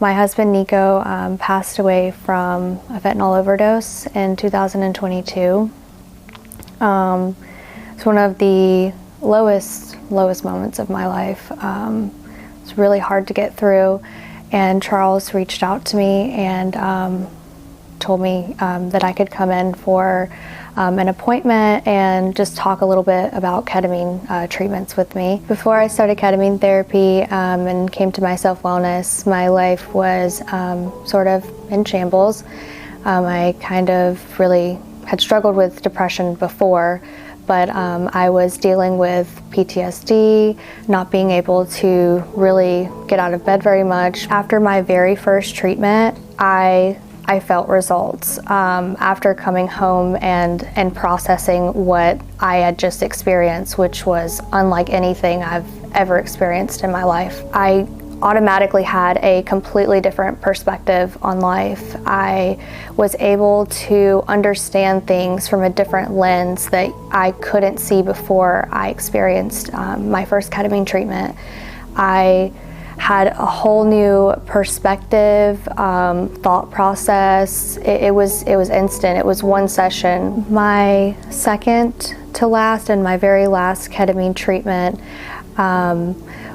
My husband Nico passed away from a fentanyl overdose in 2022. It's one of the lowest moments of my life. It's really hard to get through, and Charles reached out to me and told me that I could come in for an appointment and just talk a little bit about ketamine treatments with me. Before I started ketamine therapy and came to my self-wellness, my life was sort of in shambles. I kind of really had struggled with depression before, but I was dealing with PTSD, not being able to really get out of bed very much. After my very first treatment, I felt results. After coming home and processing what I had just experienced, which was unlike anything I've ever experienced in my life. I automatically had a completely different perspective on life. I was able to understand things from a different lens that I couldn't see before I experienced my first ketamine treatment. I had a whole new perspective, thought process. It was instant. It was one session. My second to last and my very last ketamine treatment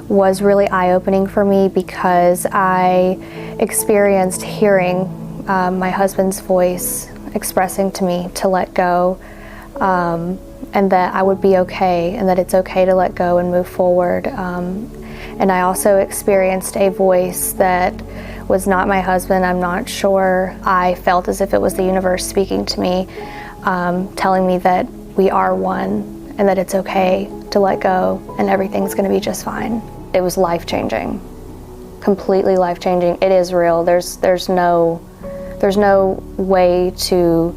was really eye-opening for me because I experienced hearing my husband's voice expressing to me to let go, and that I would be okay, and that it's okay to let go and move forward. And I also experienced a voice that was not my husband. I'm not sure. I felt as if it was the universe speaking to me, telling me that we are one and that it's okay to let go and everything's gonna be just fine. It was life-changing, completely life-changing. It is real. There's no way to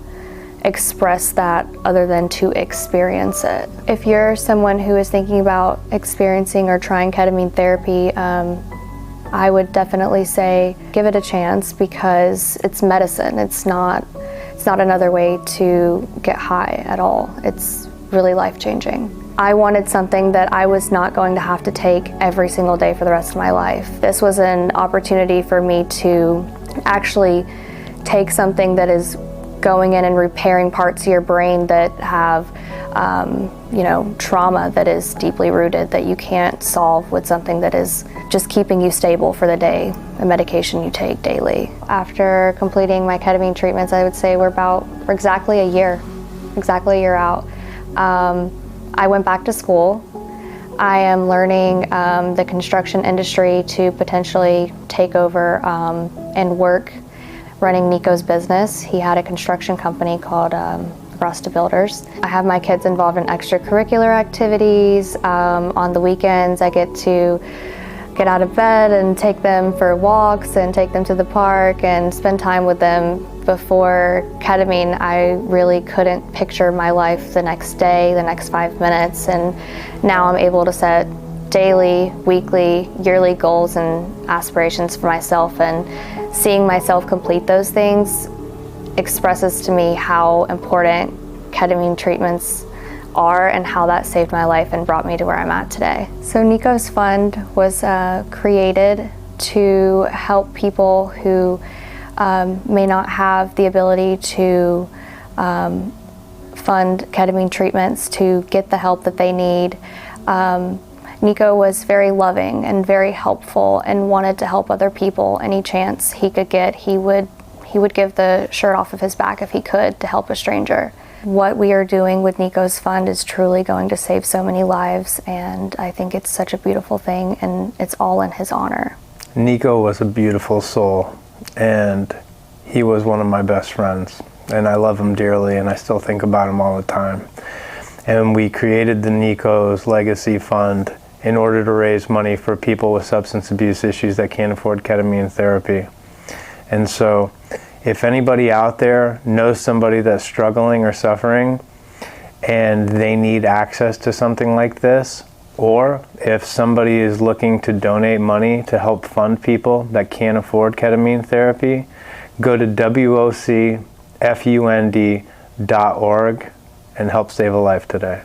express that other than to experience it. If you're someone who is thinking about experiencing or trying ketamine therapy, I would definitely say give it a chance because it's medicine. It's not another way to get high at all. It's really life-changing. I wanted something that I was not going to have to take every single day for the rest of my life. This was an opportunity for me to actually take something that is going in and repairing parts of your brain that have, trauma that is deeply rooted that you can't solve with something that is just keeping you stable for the day, a medication you take daily. After completing my ketamine treatments, I would say we're exactly a year out. I went back to school. I am learning the construction industry to potentially take over and work running Nico's business. He had a construction company called Rasta Builders. I have my kids involved in extracurricular activities. On the weekends, I get to get out of bed and take them for walks and take them to the park and spend time with them. Before ketamine, I really couldn't picture my life the next day, the next 5 minutes, and now I'm able to set daily, weekly, yearly goals and aspirations for myself, and seeing myself complete those things expresses to me how important ketamine treatments are and how that saved my life and brought me to where I'm at today. So Nico's Fund was created to help people who may not have the ability to fund ketamine treatments to get the help that they need. Nico was very loving and very helpful and wanted to help other people. Any chance he could get, he would give the shirt off of his back if he could to help a stranger. What we are doing with Nico's Fund is truly going to save so many lives, and I think it's such a beautiful thing, and it's all in his honor. Nico was a beautiful soul, and he was one of my best friends, and I love him dearly, and I still think about him all the time. And we created the Nico's Legacy Fund in order to raise money for people with substance abuse issues that can't afford ketamine therapy. And so if anybody out there knows somebody that's struggling or suffering and they need access to something like this, or if somebody is looking to donate money to help fund people that can't afford ketamine therapy, go to WOCFUND.org and help save a life today.